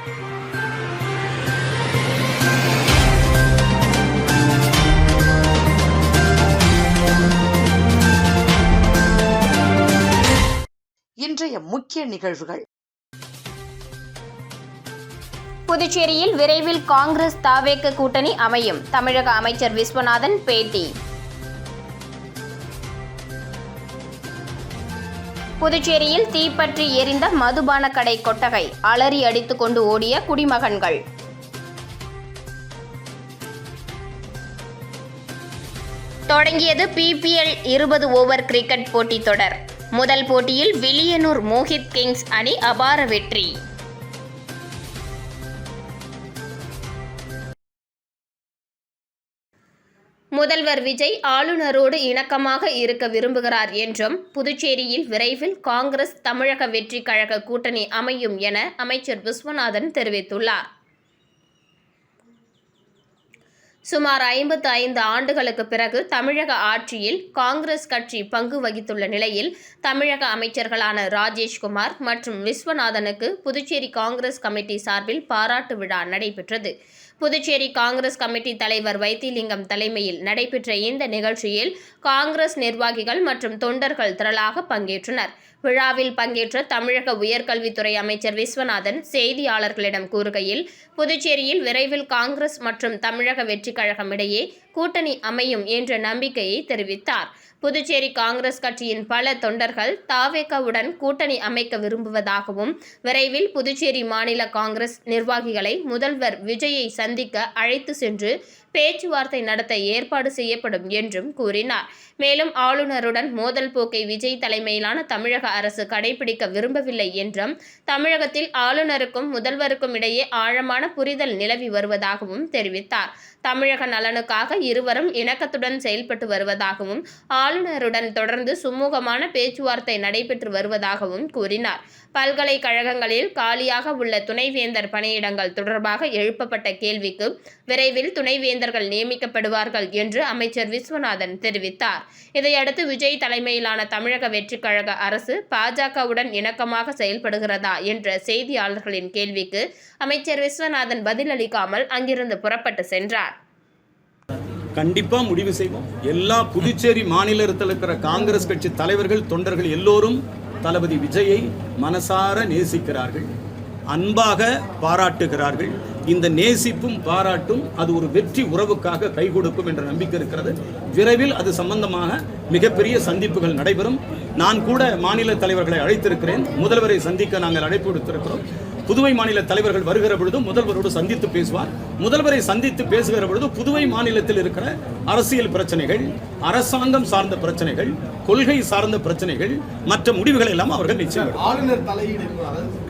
இன்றைய முக்கிய நிகழ்வுகள். புதுச்சேரியில் விரைவில் காங்கிரஸ் தாவேக கூட்டணி அமையும். தமிழக அமைச்சர் விஸ்வநாதன் பேட்டி. புதுச்சேரியில் தீப்பற்றி எரிந்த மதுபான கடை கொட்டகை, அலறி அடித்துக் கொண்டு ஓடிய குடிமகன்கள். தொடங்கியது பிபிஎல் 20 ஓவர் கிரிக்கெட் போட்டித் தொடர். முதல் போட்டியில் வில்லியனூர் மோஹித் கிங்ஸ் அணி அபார வெற்றி. முதல்வர் விஜய் ஆளுநரோடு இணக்கமாக இருக்க விரும்புகிறார் என்றும், புதுச்சேரியில் விரைவில் காங்கிரஸ் தமிழக வெற்றி கழக கூட்டணி அமையும் என அமைச்சர் விஸ்வநாதன் தெரிவித்துள்ளார். சுமார் 55 ஆண்டுகளுக்கு பிறகு தமிழக ஆட்சியில் காங்கிரஸ் கட்சி பங்கு வகித்துள்ள நிலையில், தமிழக அமைச்சர்களான ராஜேஷ்குமார் மற்றும் விஸ்வநாதனுக்கு புதுச்சேரி காங்கிரஸ் கமிட்டி சார்பில் பாராட்டு விழா நடைபெற்றது. புதுச்சேரி காங்கிரஸ் கமிட்டி தலைவர் வைத்திலிங்கம் தலைமையில் நடைபெற்ற இந்த நிகழ்ச்சியில் காங்கிரஸ் நிர்வாகிகள் மற்றும் தொண்டர்கள் திரளாக பங்கேற்றனர். விழாவில் பங்கேற்ற தமிழக உயர்கல்வித்துறை அமைச்சர் விஸ்வநாதன் செய்தியாளர்களிடம் கூறுகையில், புதுச்சேரியில் விரைவில் காங்கிரஸ் மற்றும் தமிழக வெற்றி கழகம் இடையே கூட்டணி அமையும் என்ற நம்பிக்கையை தெரிவித்தார். புதுச்சேரி காங்கிரஸ் கட்சியின் பல தொண்டர்கள் தாவேகாவுடன் கூட்டணி அமைக்க விரும்புவதாகவும், விரைவில் புதுச்சேரி மாநில காங்கிரஸ் நிர்வாகிகளை முதல்வர் விஜயை சந்திக்க அழைத்து சென்று பேச்சுவார்த்தை நடத்த ஏற்பாடு செய்யப்படும் என்றும் கூறினார். மேலும் ஆளுநருடன் மோதல் போக்கை விஜய் தலைமையிலான தமிழக அரசு கடைபிடிக்க விரும்பவில்லை என்றும், தமிழகத்தில் ஆளுநருக்கும் முதல்வருக்கும் இடையே ஆழமான புரிதல் நிலவி வருவதாகவும் தெரிவித்தார். தமிழக நலனுக்காக இருவரும் இணக்கத்துடன் செயல்பட்டு வருவதாகவும், ஆளுநருடன் தொடர்ந்து சுமூகமான பேச்சுவார்த்தை நடைபெற்று வருவதாகவும் கூறினார். பல்கலைக்கழகங்களில் காலியாக உள்ள துணைவேந்தர் பணியிடங்கள் தொடர்பாக எழுப்பப்பட்ட கேள்விக்கு விரைவில் துணைவேந்தர்கள் நியமிக்கப்படுவார்கள் என்று அமைச்சர் விஸ்வநாதன் தெரிவித்தார். இதையடுத்து விஜய் தலைமையிலான தமிழக வெற்றிக் கழக அரசு பாஜகவுடன் இணக்கமாக செயல்படுகிறதா என்ற செய்தியாளர்களின் கேள்விக்கு அமைச்சர் விஸ்வநாதன் பதிலளிக்காமல் அங்கிருந்து புறப்பட்டு சென்றார். கண்டிப்பா முடிவு செய்வோம். எல்லா புதுச்சேரி மாநிலத்தில் இருக்கிற காங்கிரஸ் கட்சி தலைவர்கள், தொண்டர்கள் எல்லோரும் தளபதி விஜயை மனசார நேசிக்கிறார்கள், அன்பாக பாராட்டுகிறார்கள். இந்த நேசிப்பும் பாராட்டும் அது ஒரு வெற்றி உறவுக்காக கை கொடுக்கும் என்ற நம்பிக்கை இருக்கிறது. விரைவில் அது சம்பந்தமாக மிகப்பெரிய சந்திப்புகள் நடைபெறும். நான் கூட மாநில தலைவர்களை அழைத்திருக்கிறேன். முதல்வரை சந்திக்க நாங்கள் அழைப்பு விடுத்திருக்கிறோம். புதுவை மாநில தலைவர்கள் வருகிற பொழுது முதல்வரோடு சந்தித்து பேசுவார். முதல்வரை சந்தித்து பேசுகிற பொழுது புதுவை மாநிலத்தில் இருக்கிற அரசியல் பிரச்சனைகள், அரசாங்கம் சார்ந்த பிரச்சனைகள், கொள்கை சார்ந்த பிரச்சனைகள், மற்ற முடிவுகள் எல்லாம் அவர்கள் நிச்சயம். ஆளுநர் தலையீடு,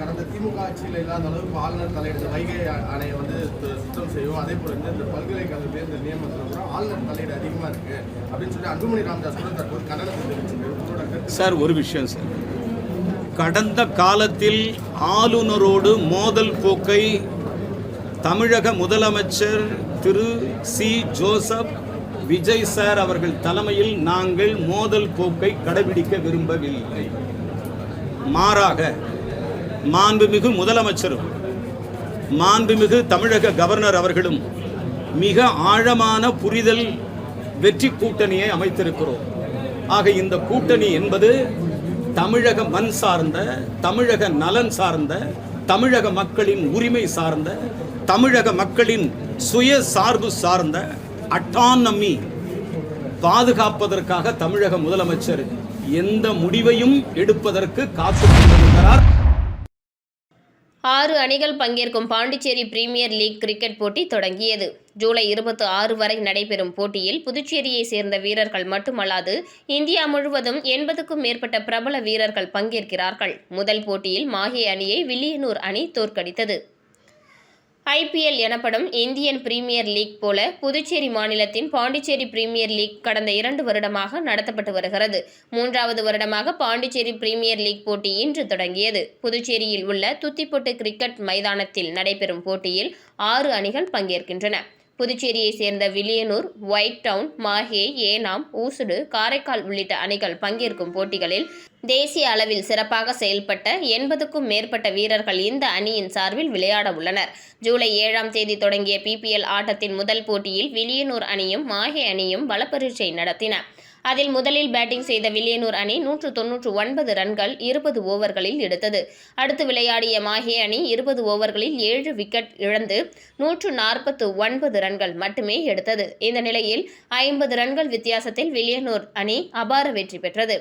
கடந்த திமுக ஆட்சியில் இல்லாத அளவுக்கு ஆளுநர் தலையீடு, வைகை அணையை வந்து சுத்தம் செய்வோம். அதே போல இந்த பல்கலைக்கழக தேர்தல் நியமனத்தில் ஆளுநர் தலையீடு அதிகமாக இருக்கு அப்படின்னு சொல்லி அன்புமணி ராமதாஸ் கூட தற்போது கண்டனத்தை தெரிவிச்சிருக்காரு. சார், ஒரு விஷயம் சார், கடந்த காலத்தில் ஆளுநரோடு மோதல் போக்கை தமிழக முதலமைச்சர் திரு சி. ஜோசப் விஜய் சார் அவர்கள் தலைமையில் நாங்கள் மோதல் போக்கை கடைபிடிக்க விரும்பவில்லை. மாறாக மாண்புமிகு முதலமைச்சரும் மாண்புமிகு தமிழக கவர்னர் அவர்களும் மிக ஆழமான புரிதல் வெற்றி கூட்டணியை அமைத்திருக்கிறோம். ஆக இந்த கூட்டணி என்பது தமிழக மண் சார்ந்த, தமிழக நலன் சார்ந்த, தமிழக மக்களின் உரிமை சார்ந்த, தமிழக மக்களின் சுய சார்பு சார்ந்த அட்டானமி பாதுகாப்பதற்காக தமிழக முதலமைச்சர் எந்த முடிவையும் எடுப்பதற்கு காத்துக்கொண்டிருக்கிறார். 6 அணிகள் பங்கேற்கும் பாண்டிச்சேரி பிரீமியர் லீக் கிரிக்கெட் போட்டி தொடங்கியது. ஜூலை 26 வரை நடைபெறும் போட்டியில் புதுச்சேரியை சேர்ந்த வீரர்கள் மட்டுமல்லாது இந்தியா முழுவதும் 80க்கும் மேற்பட்ட பிரபல வீரர்கள் பங்கேற்கிறார்கள். முதல் போட்டியில் மாஹே அணியை வில்லியனூர் அணி தோற்கடித்தது. IPL எனப்படும் இந்தியன் பிரீமியர் லீக் போல புதுச்சேரி மாநிலத்தின் பாண்டிச்சேரி பிரீமியர் லீக் கடந்த 2 வருடமாக நடத்தப்பட்டு வருகிறது. 3வது வருடமாக பாண்டிச்சேரி பிரீமியர் லீக் போட்டி இன்று தொடங்கியது. புதுச்சேரியில் உள்ள துத்திப்பொட்டு கிரிக்கெட் மைதானத்தில் நடைபெறும் போட்டியில் 6 அணிகள் பங்கேற்கின்றன. புதுச்சேரியை சேர்ந்த வில்லியனூர், ஒயிட் டவுன், மாஹே, ஏனாம், ஊசுடு, காரைக்கால் உள்ளிட்ட அணிகள் பங்கேற்கும் போட்டிகளில் தேசிய அளவில் சிறப்பாக செயல்பட்ட 80க்கும் மேற்பட்ட வீரர்கள் இந்த அணியின் சார்பில் விளையாட உள்ளனர். ஜூலை 7ஆம் தேதி தொடங்கிய PPL ஆட்டத்தின் முதல் போட்டியில் வில்லியனூர் அணியும் மாஹே அணியும் பலப்பரீட்சை நடத்தின. அதில் முதலில் பேட்டிங் செய்த வில்லியனூர் அணி 199 ரன்கள் 20 ஓவர்களில் எடுத்தது. அடுத்து விளையாடிய மாஹே அணி 20 ஓவர்களில் 7 விக்கெட் இழந்து 149 ரன்கள் மட்டுமே எடுத்தது. இந்த நிலையில் 50 ரன்கள் வித்தியாசத்தில் வில்லியனூர் அணி அபார வெற்றி பெற்றது.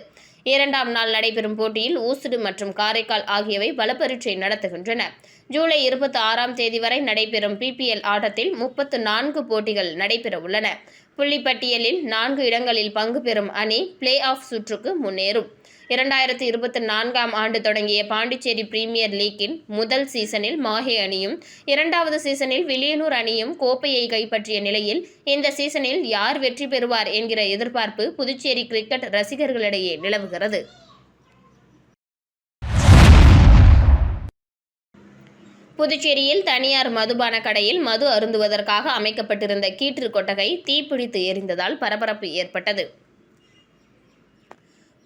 2ஆம் நாள் நடைபெறும் போட்டியில் ஊசுடு மற்றும் காரைக்கால் ஆகியவை பலப்பரீட்சை நடத்துகின்றன. ஜூலை 26ஆம் தேதி வரை நடைபெறும் PPL ஆட்டத்தில் 34 போட்டிகள் நடைபெற உள்ளன. புள்ளிப்பட்டியலில் 4 இடங்களில் பங்கு பெறும் அணி பிளே ஆஃப் சுற்றுக்கு முன்னேறும். 2024ஆம் ஆண்டு தொடங்கிய பாண்டிச்சேரி பிரீமியர் லீக்கின் முதல் சீசனில் மாஹே அணியும் 2வது சீசனில் வில்லியனூர் அணியும் கோப்பையை கைப்பற்றிய நிலையில் இந்த சீசனில் யார் வெற்றி பெறுவார் என்கிற எதிர்பார்ப்பு புதுச்சேரி கிரிக்கெட் ரசிகர்களிடையே நிலவுகிறது. புதுச்சேரியில் தனியார் மதுபான கடையில் மது அருந்துவதற்காக அமைக்கப்பட்டிருந்த கீற்று கொட்டகை தீப்பிடித்து எரிந்ததால் பரபரப்பு ஏற்பட்டது.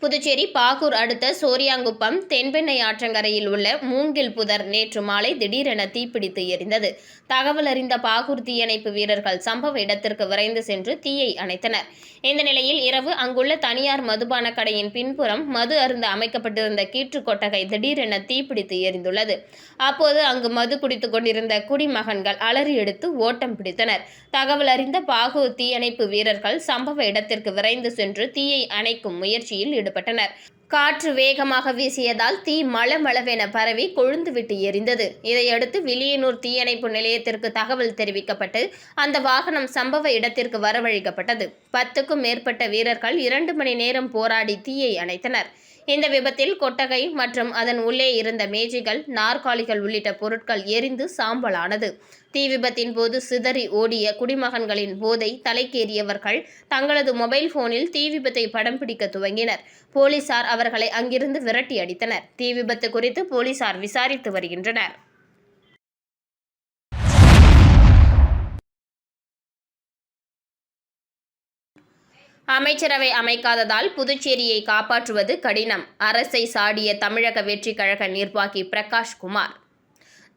புதுச்சேரி பாகூர் அடுத்த சோரியாங்குப்பம் தென்பெண்ணை ஆற்றங்கரையில் உள்ள மூங்கில் புதர் நேற்று மாலை திடீரென தீப்பிடித்து எரிந்தது. தகவல் அறிந்த பாகூர் தீயணைப்பு வீரர்கள் சம்பவ இடத்திற்கு விரைந்து சென்று தீயை அணைத்தனர். இந்த நிலையில் இரவு அங்குள்ள தனியார் மதுபான கடையின் பின்புறம் மது அருந்த அமைக்கப்பட்டிருந்த கீற்று கொட்டகை திடீரென தீப்பிடித்து எரிந்துள்ளது. அப்போது அங்கு மது குடித்துக் கொண்டிருந்த குடிமகன்கள் அலறி எடுத்து ஓட்டம் பிடித்தனர். தகவல் அறிந்த பாகூர் தீயணைப்பு வீரர்கள் சம்பவ இடத்திற்கு விரைந்து சென்று தீயை அணைக்கும் முயற்சியில் ஈடுபட்டனர். காற்று வேகமாக வீசியதால் தீ மளமளவென பரவி கொழுந்துவிட்டு எரிந்தது. இதையடுத்து வில்லியனூர் தீயணைப்பு நிலையத்திற்கு தகவல் தெரிவிக்கப்பட்டு அந்த வாகனம் சம்பவ இடத்திற்கு வரவழைக்கப்பட்டது. 10க்கும் மேற்பட்ட வீரர்கள் 2 மணி நேரம் போராடி தீயை அணைத்தனர். இந்த விபத்தில் கொட்டகை மற்றும் அதன் உள்ளே இருந்த மேஜைகள், நாற்காலிகள் உள்ளிட்ட பொருட்கள் எரிந்து சாம்பலானது. தீ விபத்தின் போது சிதறி ஓடிய குடிமகன்களின் போதை தலைக்கேறியவர்கள் தங்களது மொபைல் போனில் தீ விபத்தை படம் பிடிக்க துவங்கினர். போலீசார் அவர்களை அங்கிருந்து விரட்டி அடித்தனர். தீ விபத்து குறித்து போலீசார் விசாரித்து வருகின்றனர். அமைச்சரவை அமைக்காததால் புதுச்சேரியை காப்பாற்றுவது கடினம். அரசை சாடிய தமிழக வெற்றிக் கழக நிர்வாகி பிரகாஷ் குமார்.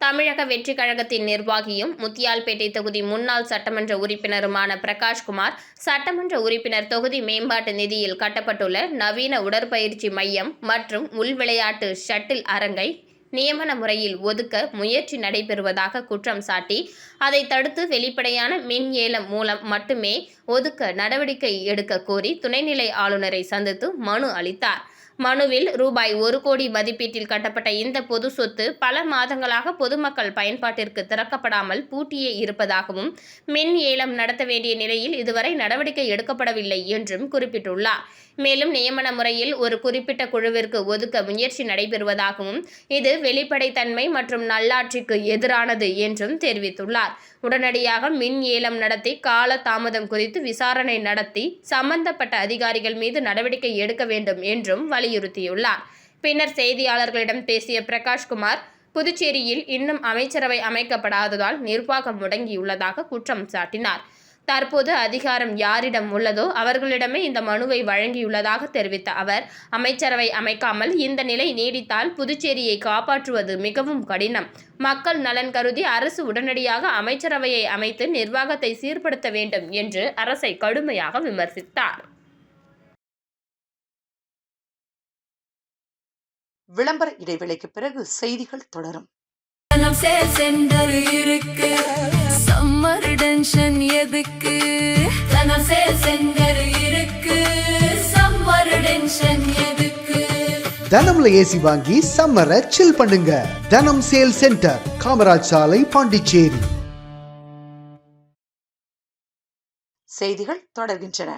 தமிழக வெற்றிக் கழகத்தின் நிர்வாகியும் முத்தியால்பேட்டை தொகுதி முன்னாள் சட்டமன்ற உறுப்பினருமான பிரகாஷ் குமார் சட்டமன்ற உறுப்பினர் தொகுதி மேம்பாட்டு நிதியில் கட்டப்பட்டுள்ள நவீன உடற்பயிற்சி மையம் மற்றும் உள்விளையாட்டு ஷட்டில் அரங்கை நியமன முறையில் ஒதுக்க முயற்சி நடைபெறுவதாக குற்றம் சாட்டி அதை தடுத்து வெளிப்படையான மின் ஏலம் மூலம் மட்டுமே ஒதுக்க நடவடிக்கை எடுக்க கோரி துணைநிலை ஆளுநரை சந்தித்து மனு அளித்தார். மனுவில் ரூபாய் 1 கோடி மதிப்பீட்டில் கட்டப்பட்ட இந்த பொது சொத்து பல மாதங்களாக பொதுமக்கள் பயன்பாட்டிற்கு திறக்கப்படாமல் பூட்டியே இருப்பதாகவும் மின் ஏலம் நடத்த வேண்டிய நிலையில் இதுவரை நடவடிக்கை எடுக்கப்படவில்லை என்றும் குறிப்பிட்டுள்ளார். மேலும் நியமன முறையில் ஒரு குறிப்பிட்ட குழுவிற்கு ஒதுக்க முயற்சி நடைபெறுவதாகவும் இது வெளிப்படைத்தன்மை மற்றும் நல்லாட்சிக்கு எதிரானது என்றும் தெரிவித்துள்ளார். உடனடியாக மின் ஏலம் நடத்தி கால தாமதம் குறித்து விசாரணை நடத்தி சம்பந்தப்பட்ட அதிகாரிகள் மீது நடவடிக்கை எடுக்க வேண்டும் என்றும் வலியுறுத்தியுள்ளார். பின்னர் செய்தியாளர்களிடம் பேசிய பிரகாஷ்குமார், புதுச்சேரியில் இன்னும் அமைச்சரவை அமைக்கப்படாததால் நிர்வாகம் முடங்கியுள்ளதாக குற்றம் சாட்டினார். தற்போது அதிகாரம் யாரிடம் உள்ளதோ அவர்களிடமே இந்த மனுவை வழங்கியுள்ளதாக தெரிவித்த அவர், அமைச்சரவை அமைக்காமல் இந்த நிலை நீடித்தால் புதுச்சேரியை காப்பாற்றுவது மிகவும் கடினம். மக்கள் நலன் கருதி அரசு உடனடியாக அமைச்சரவையை அமைத்து நிர்வாகத்தை சீர்படுத்த வேண்டும் என்று அரசை கடுமையாக விமர்சித்தார். விளம்பர இடைவேளைக்கு பிறகு செய்திகள் தொடரும். தனம்ல ஏசி வாங்கி சம்மரை சில் பண்ணுங்க. தனம் சேல் சென்டர், காமராஜ் சாலை, பாண்டிச்சேரி. செய்திகள் தொடர்கின்றன.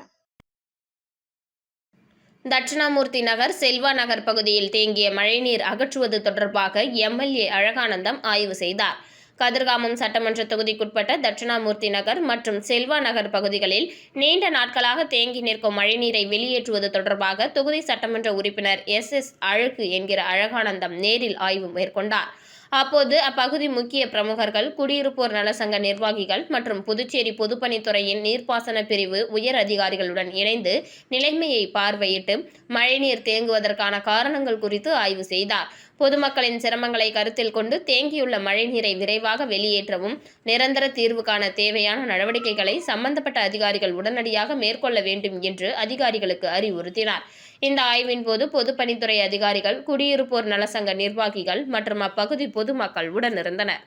தட்சிணாமூர்த்தி நகர், செல்வா நகர் பகுதியில் தேங்கிய மழைநீர் அகற்றுவது தொடர்பாக MLA அழகானந்தம் ஆய்வு செய்தார். கதிர்காமம் சட்டமன்ற தொகுதிக்குட்பட்ட தட்சிணாமூர்த்தி நகர் மற்றும் செல்வா நகர் பகுதிகளில் நீண்ட நாட்களாக தேங்கி நிற்கும் மழைநீரை வெளியேற்றுவது தொடர்பாக தொகுதி சட்டமன்ற உறுப்பினர் SS அழகு என்கிற அழகானந்தம் நேரில் ஆய்வு மேற்கொண்டார். அப்போது அப்பகுதி முக்கிய பிரமுகர்கள், குடியிருப்போர் நலசங்க நிர்வாகிகள் மற்றும் புதுச்சேரி பொதுப்பணித்துறையின் நீர்ப்பாசன பிரிவு உயர் அதிகாரிகளுடன் இணைந்து நிலைமையை பார்வையிட்டு மழைநீர் தேங்குவதற்கான காரணங்கள் குறித்து ஆய்வு செய்தார். பொதுமக்களின் சிரமங்களை கருத்தில் கொண்டு தேங்கியுள்ள மழைநீரை விரைவாக வெளியேற்றவும், நிரந்தர தீர்வு காண தேவையான நடவடிக்கைகளை சம்பந்தப்பட்ட அதிகாரிகள் உடனடியாக மேற்கொள்ள வேண்டும் என்று அதிகாரிகளுக்கு அறிவுறுத்தினார். இந்த ஆய்வின் போது பொதுப்பணித்துறை அதிகாரிகள், குடியிருப்போர் நலசங்க நிர்வாகிகள் மற்றும் அப்பகுதி பொதுமக்கள் உடனிருந்தனர்.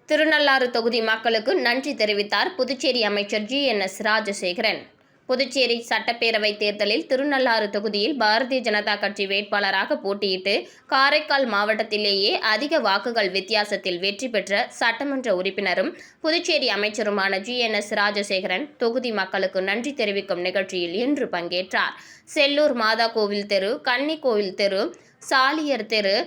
திருநள்ளாறு தொகுதி மக்களுக்கு நன்றி தெரிவித்தார் புதுச்சேரி அமைச்சர் GNS ராஜசேகரன். புதுச்சேரி சட்டப்பேரவை தேர்தலில் திருநள்ளாறு தொகுதியில் பாரதிய ஜனதா கட்சி வேட்பாளராக போட்டியிட்டு காரைக்கால் மாவட்டத்திலேயே அதிக வாக்குகள் வித்தியாசத்தில் வெற்றி பெற்ற சட்டமன்ற உறுப்பினரும் புதுச்சேரி அமைச்சருமான GNS ராஜசேகரன் தொகுதி மக்களுக்கு நன்றி தெரிவிக்கும் நிகழ்ச்சியில் இன்று பங்கேற்றார். செல்லூர் மாதா கோவில் தெரு, கன்னி கோவில் தெரு, சாலியர் தெரு,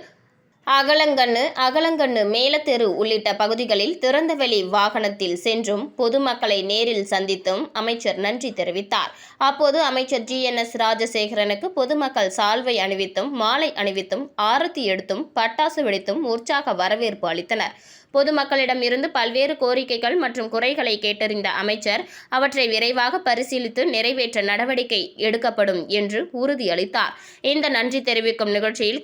அகலங்கண்ணு மேலத்தெரு உள்ளிட்ட பகுதிகளில் திறந்தவெளி வாகனத்தில் சென்றும் பொதுமக்களை நேரில் சந்தித்தும் அமைச்சர் நன்றி தெரிவித்தார். அப்போது அமைச்சர் GNS ராஜசேகரனுக்கு பொதுமக்கள் சால்வை அணிவித்தும் மாலை அணிவித்தும் ஆரத்தி எடுத்தும் பட்டாசு வெடித்தும் உற்சாக வரவேற்பு அளித்தனர். பொதுமக்களிடம் இருந்து பல்வேறு கோரிக்கைகள் மற்றும் குறைகளை கேட்டறிந்த அமைச்சர் அவற்றை விரைவாக பரிசீலித்து நிறைவேற்ற நடவடிக்கை எடுக்கப்படும் என்று உறுதியளித்தார். இந்த நன்றி தெரிவிக்கும் நிகழ்ச்சியில்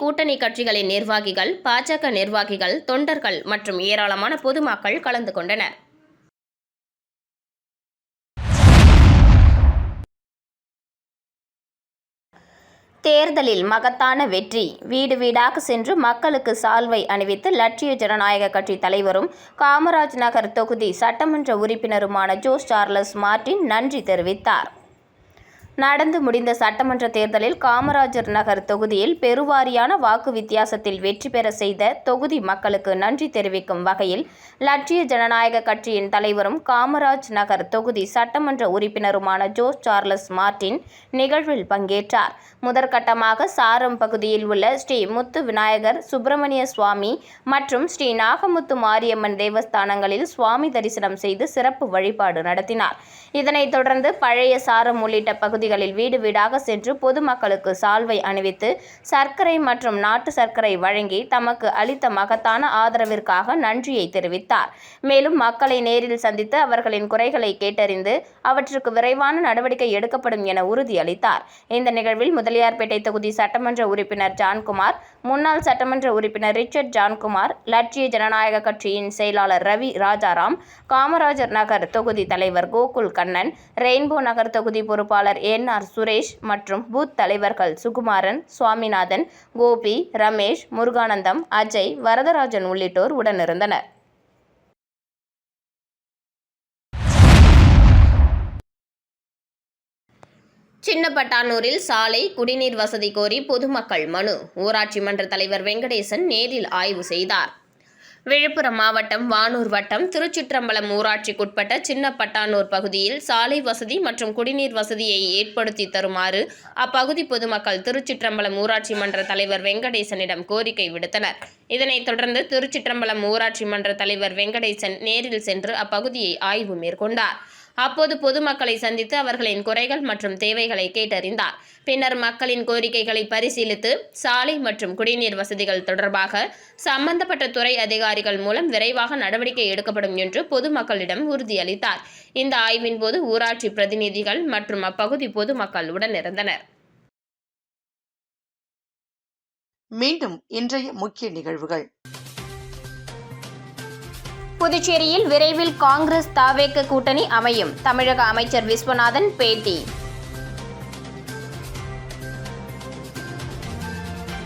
கூட்டணி கட்சிகளின் நிர்வாகிகள், பாஜக நிர்வாகிகள், தொண்டர்கள் மற்றும் ஏராளமான பொதுமக்கள் கலந்து கொண்டனர். தேர்தலில் மகத்தான வெற்றி. வீடு வீடாக சென்று மக்களுக்கு சால்வை அணிவித்து லட்சிய ஜனநாயக கட்சி தலைவரும் காமராஜ் நகர் தொகுதி சட்டமன்ற உறுப்பினருமான ஜோஸ் சார்லஸ் மார்டின் நன்றி தெரிவித்தார். நடந்து முடிந்த சட்டமன்ற தேர்தலில் காமராஜர் நகர் தொகுதியில் பெருவாரியான வாக்கு வித்தியாசத்தில் வெற்றி பெற செய்த தொகுதி மக்களுக்கு நன்றி தெரிவிக்கும் வகையில் லட்சிய ஜனநாயக கட்சியின் தலைவரும் காமராஜ் நகர் தொகுதி சட்டமன்ற உறுப்பினருமான ஜோஸ் சார்லஸ் மார்டின் நிகழ்வில் பங்கேற்றார். முதற்கட்டமாக சாரம் பகுதியில் உள்ள ஸ்ரீ முத்து விநாயகர், சுப்பிரமணிய சுவாமி மற்றும் ஸ்ரீ நாகமுத்து மாரியம்மன் தேவஸ்தானங்களில் சுவாமி தரிசனம் செய்து சிறப்பு வழிபாடு நடத்தினார். இதனைத் தொடர்ந்து பழைய சாரம் உள்ளிட்ட பகுதிகளில் வீடு வீடாக சென்று பொதுமக்களுக்கு சால்வை அணிவித்து சர்க்கரை மற்றும் நாட்டு சர்க்கரை வழங்கி தமக்கு அளித்த மகத்தான ஆதரவிற்காக நன்றியை தெரிவித்தார். மேலும் மக்களை நேரில் சந்தித்து அவர்களின் குறைகளை கேட்டறிந்து அவற்றுக்கு விரைவான நடவடிக்கை எடுக்கப்படும் என உறுதியளித்தார். இந்த நிகழ்வில் முதலியார்பேட்டை தொகுதி சட்டமன்ற உறுப்பினர் ஜான்குமார், முன்னாள் சட்டமன்ற உறுப்பினர் ரிச்சர்ட் ஜான்குமார், லட்சிய ஜனநாயக கட்சியின் செயலாளர் ரவி ராஜாராம், காமராஜர் நகர் தொகுதி தலைவர் கோகுல் கண்ணன், ரெயின்போ நகர் தொகுதி பொறுப்பாளர் NR சுரேஷ் மற்றும் பூத் தலைவர்கள் சுகுமாரன், சுவாமிநாதன், கோபி, ரமேஷ், முருகானந்தம், அஜய், வரதராஜன் உள்ளிட்டோர் உடனிருந்தனர். சின்னப்பட்டானூரில் சாலை, குடிநீர் வசதி கோரி பொதுமக்கள் மனு. ஊராட்சி மன்ற தலைவர் வெங்கடேசன் நேரில் ஆய்வு செய்தார். விழுப்புரம் மாவட்டம் வானூர் வட்டம் திருச்சிற்றம்பலம் ஊராட்சிக்குட்பட்ட சின்னப்பட்டானூர் பகுதியில் சாலை வசதி மற்றும் குடிநீர் வசதியை ஏற்படுத்தி தருமாறு அப்பகுதி பொதுமக்கள் திருச்சிற்றம்பலம் ஊராட்சி மன்ற தலைவர் வெங்கடேசனிடம் கோரிக்கை விடுத்தனர். இதனைத் தொடர்ந்து திருச்சிற்றம்பலம் ஊராட்சி மன்ற தலைவர் வெங்கடேசன் நேரில் சென்று அப்பகுதியை ஆய்வு மேற்கொண்டார். அப்போது பொதுமக்களை சந்தித்து அவர்களின் குறைகள் மற்றும் தேவைகளை கேட்டறிந்தார். பின்னர் மக்களின் கோரிக்கைகளை பரிசீலித்து சாலை மற்றும் குடிநீர் வசதிகள் தொடர்பாக சம்பந்தப்பட்ட துறை அதிகாரிகள் மூலம் விரைவாக நடவடிக்கை எடுக்கப்படும் என்று பொதுமக்களிடம் உறுதியளித்தார். இந்த ஆய்வின் போது ஊராட்சி பிரதிநிதிகள் மற்றும் அப்பகுதி பொதுமக்கள் உடனிருந்தனர். மீண்டும் இன்றைய முக்கிய நிகழ்வுகள். புதுச்சேரியில் விரைவில் காங்கிரஸ் தாவேக கூட்டணி அமையும். தமிழக அமைச்சர் விஸ்வநாதன் பேட்டி.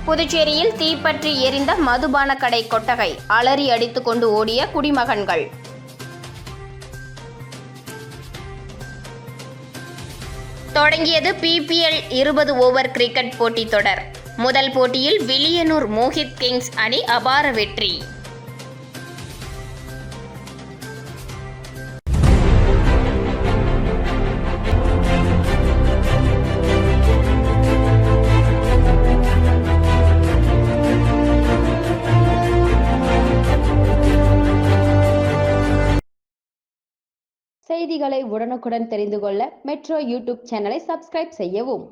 புதுச்சேரியில் தீப்பற்றி எரிந்த மதுபான கடை கொட்டகை, அலறி அடித்துக் கொண்டு ஓடிய குடிமகன்கள். தொடங்கியது PPL 20 ஓவர் கிரிக்கெட் போட்டித் தொடர். முதல் போட்டியில் வில்லியனூர் மோஹித் கிங்ஸ் அணி அபார வெற்றி. செய்திகளை உடனுக்குடன் தெரிந்து கொள்ள மெட்ரோ யூடியூப் சேனலை சப்ஸ்கிரைப் செய்யவும்.